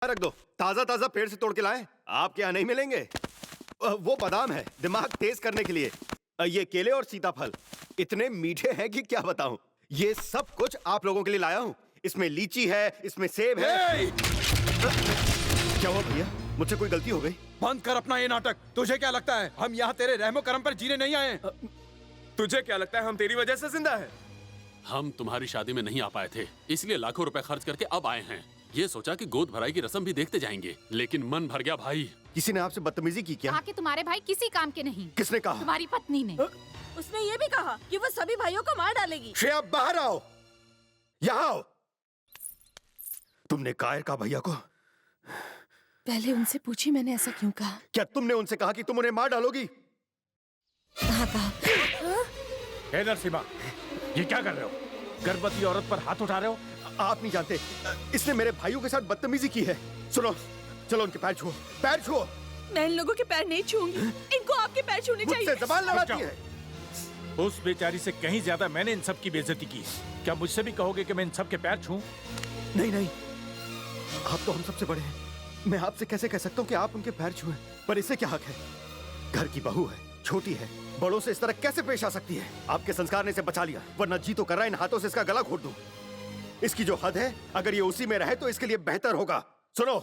रख दो, ताजा ताजा पेड़ से तोड़ के लाए। आपके यहाँ नहीं मिलेंगे। वो बादाम है दिमाग तेज करने के लिए। ये केले और सीताफल इतने मीठे हैं कि क्या बताऊं। ये सब कुछ आप लोगों के लिए लाया हूं। इसमें लीची है, इसमें सेब है। क्या हुआ भैया, मुझसे कोई गलती हो गई? बंद कर अपना ये नाटक। तुझे क्या लगता है हम यहाँ तेरे रहमो करम पर जीने नहीं आए? तुझे क्या लगता है हम तेरी वजह से जिंदा है? हम तुम्हारी शादी में नहीं आ पाए थे, इसलिए लाखों रुपए खर्च करके अब आए हैं। ये सोचा कि गोद भराई की रस्म भी देखते जाएंगे, लेकिन मन भर गया भाई। किसी ने आपसे बदतमीजी की क्या? कहा कि तुम्हारे भाई किसी काम के नहीं। किसने कहा? तुम्हारी पत्नी ने। उसने ये भी कहा कि वो सभी भाइयों को मार डालेगी। श्रेया बाहर आओ, यहाँ आओ। तुमने कायर कहा भैया को? पहले उनसे पूछी मैंने ऐसा क्यों कहा। क्या तुमने उनसे कहा कि तुम उन्हें मार डालोगी? कहा। हे नरसिम्हा, ये क्या कर रहे हो? गर्भवती औरत पर हाथ उठा रहे हो? आप नहीं जानते, इसने मेरे भाइयों के साथ बदतमीजी की है। सुनो, चलो उनके पैर छुओ, पैर छुओ। मैं इन लोगों के पैर नहीं छूंगी, इनको आपके पैर छूने चाहिए। मुझसे जबान लड़ाती है। उस बेचारी से कहीं ज्यादा मैंने इन सब की बेइज्जती की। क्या मुझसे भी कहोगे कि मैं इन सब के पैर छूं? नहीं नहीं, आप तो हम सबसे बड़े हैं। मैं आपसे कैसे कह सकता हूँ कि आप उनके पैर छुएं? पर इससे क्या हक है? घर की बहू है, छोटी है, बड़ों से इस तरह कैसे पेश आ सकती है? आपके संस्कार ने इसे बचा लिया, वरना जी तो कर रहा है इन हाथों से इसका गला घोट दूं। इसकी जो हद है, अगर ये उसी में रहे तो इसके लिए बेहतर होगा। सुनो,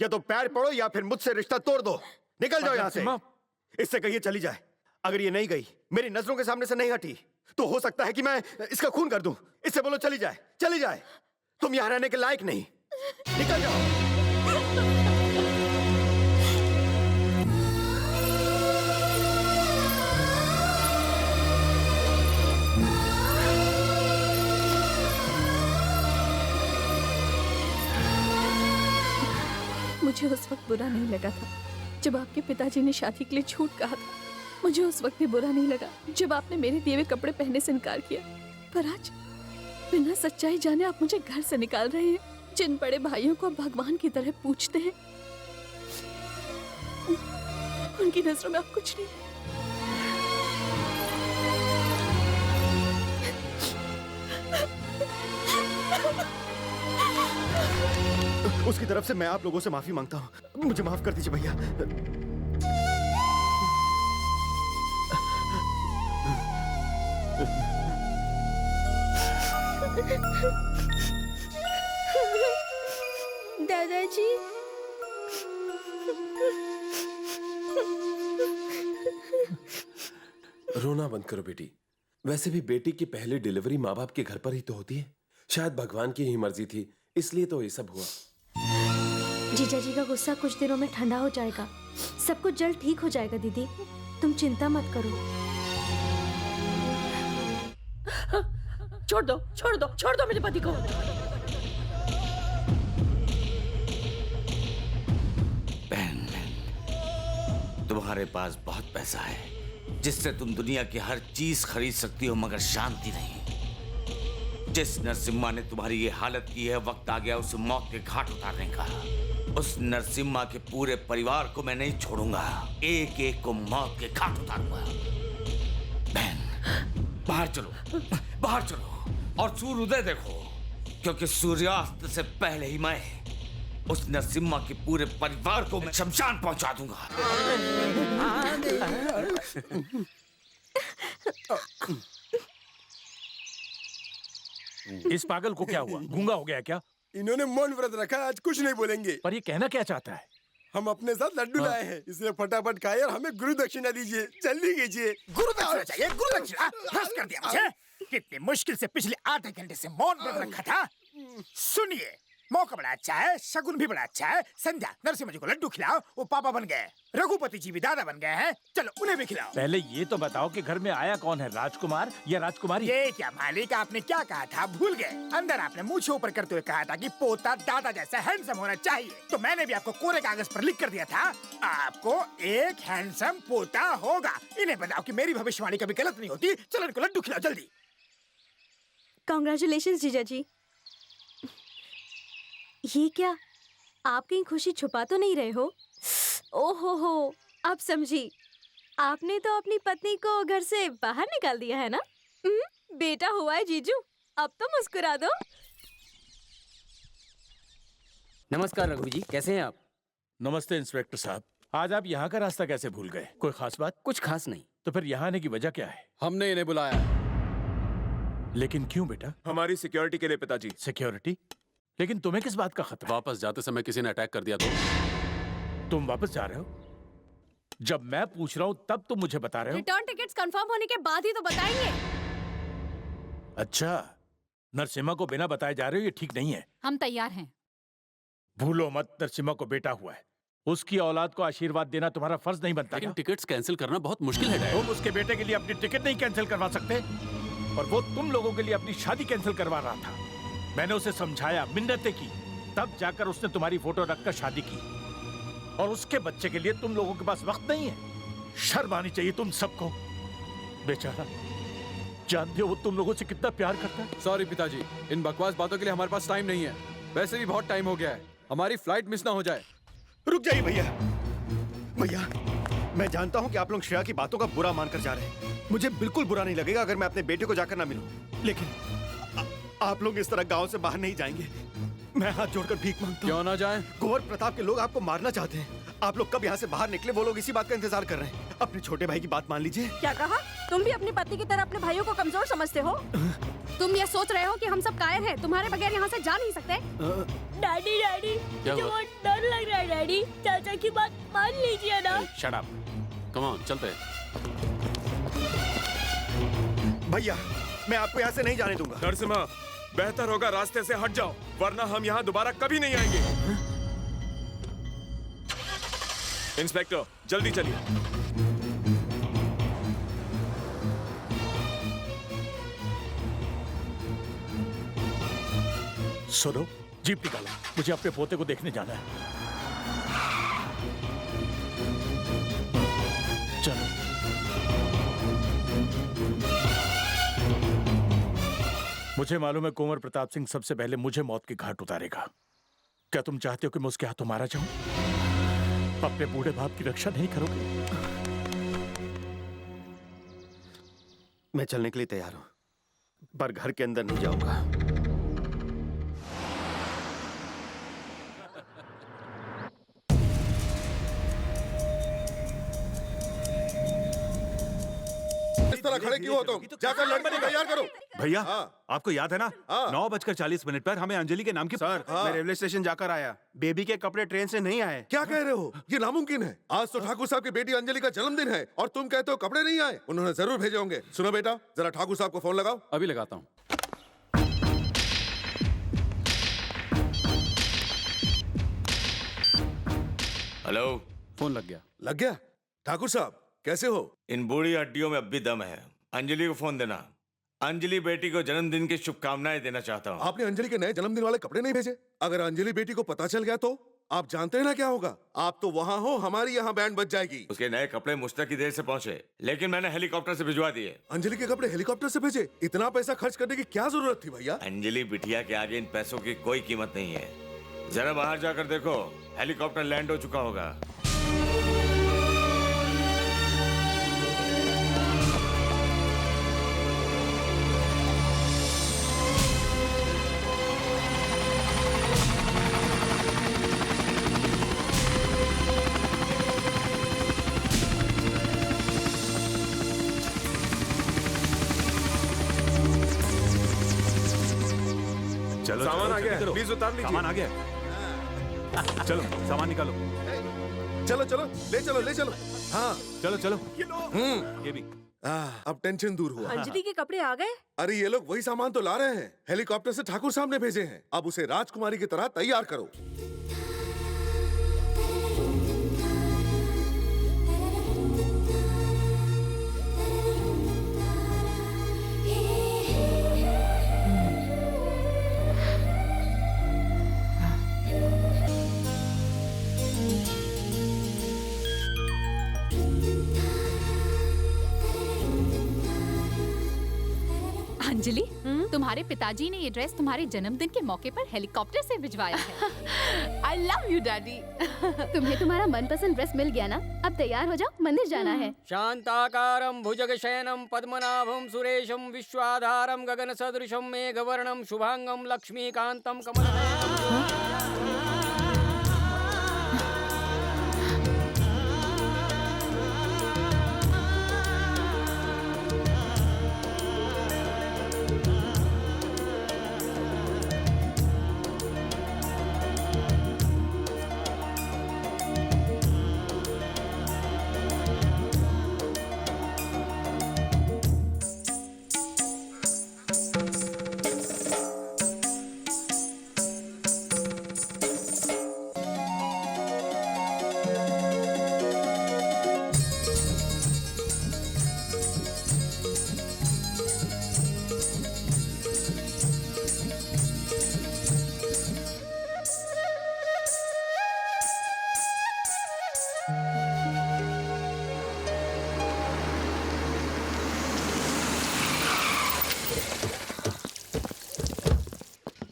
या तो पैर पड़ो या फिर मुझसे रिश्ता तोड़ दो। निकल जाओ यहाँ से। इससे कहिए चली जाए। अगर ये नहीं गई, मेरी नजरों के सामने से नहीं हटी, तो हो सकता है कि मैं इसका खून कर दूं। इससे बोलो चली जाए, चली जाए। तुम यहाँ रहने के लायक नहीं। निकल जाओ। मुझे उस वक्त बुरा नहीं लगा था जब आपके पिताजी ने शादी के लिए झूठ कहा था। मुझे उस वक्त भी बुरा नहीं लगा जब आपने मेरे दिए हुए कपड़े पहनने से इनकार किया। पर आज बिना सच्चाई जाने आप मुझे घर से निकाल रहे हैं। जिन बड़े भाइयों को आप भगवान की तरह पूछते हैं, उनकी नजरों में आप कुछ नहीं। उसकी तरफ से मैं आप लोगों से माफी मांगता हूँ। मुझे माफ कर दीजिए भैया। दादाजी, रोना बंद करो बेटी। वैसे भी बेटी की पहली डिलीवरी माँ बाप के घर पर ही तो होती है। शायद भगवान की ही मर्जी थी, इसलिए तो ये सब हुआ। जीजा जी का गुस्सा कुछ दिनों में ठंडा हो जाएगा। सब कुछ जल्द ठीक हो जाएगा दीदी, तुम चिंता मत करो। छोड़ दो, छोड़ दो, छोड़ दो मेरे पति को। बहन, तुम्हारे पास बहुत पैसा है जिससे तुम दुनिया की हर चीज खरीद सकती हो, मगर शांति नहीं। जिस नरसिम्हा ने तुम्हारी ये हालत की है, वक्त आ गया उसे मौत के घाट उतारने का। उस नरसिम्हा के पूरे परिवार को मैं नहीं छोड़ूंगा, एक एक को मौत के घाट उतारूंगा। बहन, बाहर चलो, बाहर चलो और सूर्योदय देखो, क्योंकि सूर्यास्त से पहले ही मैं उस नरसिम्हा के पूरे परिवार को मैं शमशान पहुंचा दूंगा। इस पागल को क्या हुआ? गूंगा हो गया क्या? इन्होंने मौन व्रत रखा, आज कुछ नहीं बोलेंगे। पर ये कहना क्या चाहता है? हम अपने साथ लड्डू लाए हैं, इसलिए फटाफट खाइए और हमें गुरु दक्षिणा दीजिए। जल्दी कीजिए। गुरु दक्षिणा चाहिए? गुरु दक्षिणा बस कर दिया मुझे। कितनी मुश्किल से पिछले आधे घंटे से मौन व्रत रखा था। सुनिए, मौका बड़ा अच्छा है, शगुन भी बड़ा अच्छा है। संध्या, नरसिम्हा जी को लड्डू खिलाओ, वो पापा बन गए। रघुपति जी भी दादा बन गए हैं, चलो उन्हें भी खिलाओ। पहले ये तो बताओ कि घर में आया कौन है, राजकुमार या राजकुमारी? ये क्या मालिक, आपने क्या कहा था भूल गए? अंदर आपने मुंह ऊपर करते हुए कहा था कि पोता दादा जैसा हैंडसम होना चाहिए, तो मैंने भी आपको कोरे कागज पर लिख कर दिया था, आपको एक हैंडसम पोता होगा। इन्हें बताओ कि मेरी भविष्यवाणी कभी गलत नहीं होती। चलो इनको लड्डू खिलाओ जल्दी। कांग्रेचुलेशंस जीजा जी। ये क्या, आप कहीं खुशी छुपा तो नहीं रहे हो? ओहो हो, अब समझी। आपने तो अपनी पत्नी को घर से बाहर निकाल दिया है ना? बेटा हुआ है जीजू, अब तो मुस्कुरा दो। नमस्कार रघु जी, कैसे हैं आप? नमस्ते इंस्पेक्टर साहब। आज आप यहाँ का रास्ता कैसे भूल गए? कोई खास बात? कुछ खास नहीं। तो फिर यहाँ आने की वजह क्या है? हमने इन्हें बुलाया है। लेकिन क्यों बेटा? हमारी सिक्योरिटी के लिए पिताजी। सिक्योरिटी? लेकिन तुम्हें किस बात का खतरा? वापस जाते समय किसी ने अटैक कर दिया तो? तुम वापस जा रहे हो? जब मैं पूछ रहा हूँ तब तुम मुझे बता रहे हो? रिटर्न टिकट्स कंफर्म होने के बाद ही तो बताएंगे। अच्छा, नरसिम्हा को बिना बताए जा रहे हो, ये ठीक नहीं है। हम तैयार हैं। भूलो मत, नरसिम्हा को बेटा हुआ है, उसकी औलाद को आशीर्वाद देना तुम्हारा फर्ज नहीं बनता? लेकिन टिकट्स कैंसिल करना बहुत मुश्किल है डैड। तुम उसके बेटे के लिए अपनी टिकट नहीं कैंसिल करवा सकते, और वो तुम लोगों के लिए अपनी शादी कैंसिल करवा रहा था। मैंने उसे समझाया, मिन्नतें की, तब जाकर उसने तुम्हारी फोटो रखकर शादी की। और उसके बच्चे के लिए तुम लोगों के पास वक्त नहीं है। शर्म आनी चाहिए तुम सबको। बेचारा, जानते हो वो तुम लोगों से कितना प्यार करता है? सॉरी पिताजी, इन बकवास बातों के लिए हमारे पास टाइम नहीं है। वैसे भी बहुत टाइम हो गया है, हमारी फ्लाइट मिस ना हो जाए। रुक जाइए भैया। भैया, मैं जानता हूं कि आप लोग श्रेया की बातों का बुरा मानकर जा रहे हैं। मुझे बिल्कुल बुरा नहीं लगेगा अगर मैं अपने बेटे को जाकर ना मिलूं, लेकिन आप लोग इस तरह गांव से बाहर नहीं जाएंगे। मैं हाथ जोड़कर भीख मांगता हूं। क्यों ना जाएं? कुंवर प्रताप के लोग आपको मारना चाहते हैं। आप लोग कब यहाँ से बाहर निकले, वो लोग इसी बात का इंतजार कर रहे हैं। अपने छोटे भाई की बात मान लीजिए। क्या कहा? तुम भी अपनी पत्नी की तरह अपने भाइयों को कमजोर समझते हो? तुम ये सोच रहे हो कि हम सब कायर हैं, तुम्हारे बगैर यहाँ से जा नहीं सकते? डैडी डैडी, क्या मुझे हुआ? बहुत डर लग रहा है डैडी। चाचा की बात मान लीजिए ना। Shut up. कम ऑन, चलते हैं। भैया, मैं आपको यहाँ से नहीं जाने दूंगा। नरसिम्हा, बेहतर होगा रास्ते से हट जाओ, वरना हम यहाँ दोबारा कभी नहीं आएंगे। इंस्पेक्टर, जल्दी चलिए। सुनो, जीप निकालो, मुझे अपने पोते को देखने जाना है। चलो। मुझे मालूम है कुंवर प्रताप सिंह सबसे पहले मुझे मौत के घाट उतारेगा। क्या तुम चाहते हो कि मैं उसके हाथों मारा जाऊं? अपने बूढ़े बाप की रक्षा नहीं करोगे? मैं चलने के लिए तैयार हूं, पर घर के अंदर नहीं जाऊंगा। इस तरह खड़े क्यों हो तुम? जाकर लड़ने को तैयार करो। भैया, आपको याद है ना, हाँ। 9:40 पर हमें अंजलि के नाम की। सर, मैं रेलवे स्टेशन जाकर आया। बेबी के कपड़े ट्रेन से नहीं आए। क्या कह रहे हो? ये नामुमकिन है। आज तो ठाकुर साहब की बेटी अंजलि का जन्मदिन है और तुम कहते हो कपड़े नहीं आए। उन्होंने जरूर भेजे होंगे। सुनो बेटा, जरा ठाकुर साहब को फोन लगाओ। अभी लगाता हूँ। हेलो। फोन लग गया। लग गया? ठाकुर साहब कैसे हो? इन बूढ़ी हड्डियों में अब भी दम है। अंजलि को फोन देना। अंजलि बेटी को जन्मदिन की शुभकामनाएं देना चाहता हूँ। आपने अंजलि के नए जन्मदिन वाले कपड़े नहीं भेजे? अगर अंजलि बेटी को पता चल गया तो आप जानते हैं ना क्या होगा? आप तो वहाँ हो, हमारी यहाँ बैंड बज जाएगी। उसके नए कपड़े मुझ तक की देर से पहुँचे, लेकिन मैंने हेलीकॉप्टर से भिजवा दिए। अंजलि के कपड़े हेलीकॉप्टर से भेजे? इतना पैसा खर्च करने की क्या जरूरत थी भैया? अंजलि बिटिया के आगे इन पैसों की कोई कीमत नहीं है। जरा बाहर जाकर देखो, हेलीकॉप्टर लैंड हो चुका होगा। चलो, सामान आ गया है, प्लीज उतार लीजिए। सामान आ गया। चलो, सामान निकालो। चलो चलो, ले चलो। हाँ चलो चलो। ये भी। अब टेंशन दूर हुआ। अंजलि के कपड़े आ गए? अरे ये लोग वही सामान तो ला रहे हैं। हेलीकॉप्टर से ठाकुर साहब ने भेजे हैं। अब उसे राजकुमारी की तरह तैयार करो। अंजलि, तुम्हारे पिताजी ने ये ड्रेस तुम्हारे जन्मदिन के मौके पर हेलीकॉप्टर से भिजवाया है। I love you daddy. तुम्हें तुम्हारा मनपसंद ड्रेस मिल गया ना? अब तैयार हो जाओ, मंदिर जाना है। शांताकारं भुजगशयनं पद्मनाभं सुरेशं विश्वाधारं गगन सदृशं मेघवर्णं शुभांगं लक्ष्मीकांतं कमलनयनं।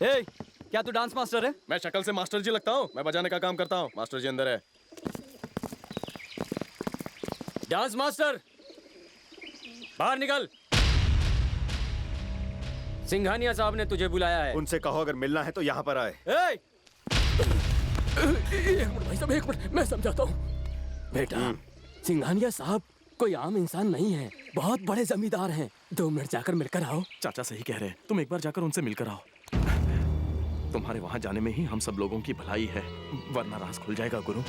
ए, क्या तू डांस मास्टर है? मैं शक्ल से मास्टर जी लगता हूँ। मैं बजाने का काम करता हूँ। मास्टर जी अंदर है। डांस मास्टर, बाहर निकल। सिंघानिया साहब ने तुझे बुलाया है। उनसे कहो अगर मिलना है तो यहाँ पर आए। ए! एक मिनट भाई साहब, एक मिनट, मैं समझाता हूँ। बेटा, सिंघानिया साहब कोई आम इंसान नहीं है, बहुत बड़े जमींदार हैं। 2 मिनट जाकर मिलकर आओ। चाचा सही कह रहे हैं, तुम एक बार जाकर उनसे मिलकर आओ। तुम्हारे वहां जाने में ही हम सब लोगों की भलाई है, वरना राज खुल जाएगा गुरु।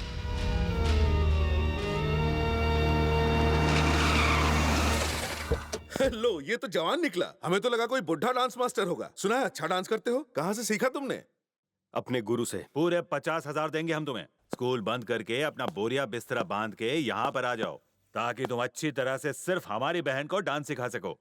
लो, ये तो जवान निकला। हमें तो लगा कोई बुढ़ा डांस मास्टर होगा। सुना है अच्छा डांस करते हो? कहाँ से सीखा तुमने? अपने गुरु से। पूरे 50,000 देंगे हम तुम्हें। स्कूल बंद करके अपना बोरिया बिस्तरा बांध के यहाँ पर आ जाओ, ताकि तुम अच्छी तरह से सिर्फ हमारी बहन को डांस सिखा सको।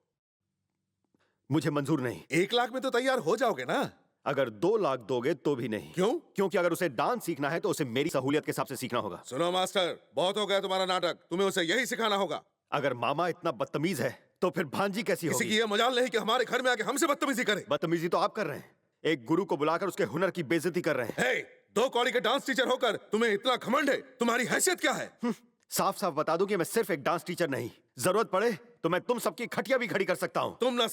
मुझे मंजूर नहीं। 1 लाख में तो तैयार हो जाओगे ना? अगर 2 लाख दोगे तो भी नहीं। क्यों? क्योंकि अगर उसे डांस सीखना है तो उसे मेरी सहूलियत के हिसाब से सीखना होगा। सुनो मास्टर, बहुत हो गया तुम्हारा नाटक। तुम्हें उसे यही सिखाना होगा। अगर मामा इतना बदतमीज है तो फिर भांजी कैसी होगी? किसी की ये मजाल नहीं कि हमारे घर में आके हमसे बदतमीजी करे। बदतमीजी तो आप कर रहे हैं। एक गुरु को बुलाकर उसके हुनर की बेइज्जती कर रहे हैं। हे, 2 कौड़ी के डांस टीचर होकर तुम्हें इतना घमंड है? तुम्हारी हैसियत क्या है? साफ साफ बता दूं कि मैं सिर्फ एक डांस टीचर नहीं, जरूरत पड़े तो मैं तुम सबकी खटिया भी खड़ी कर सकता हूं। तुम ना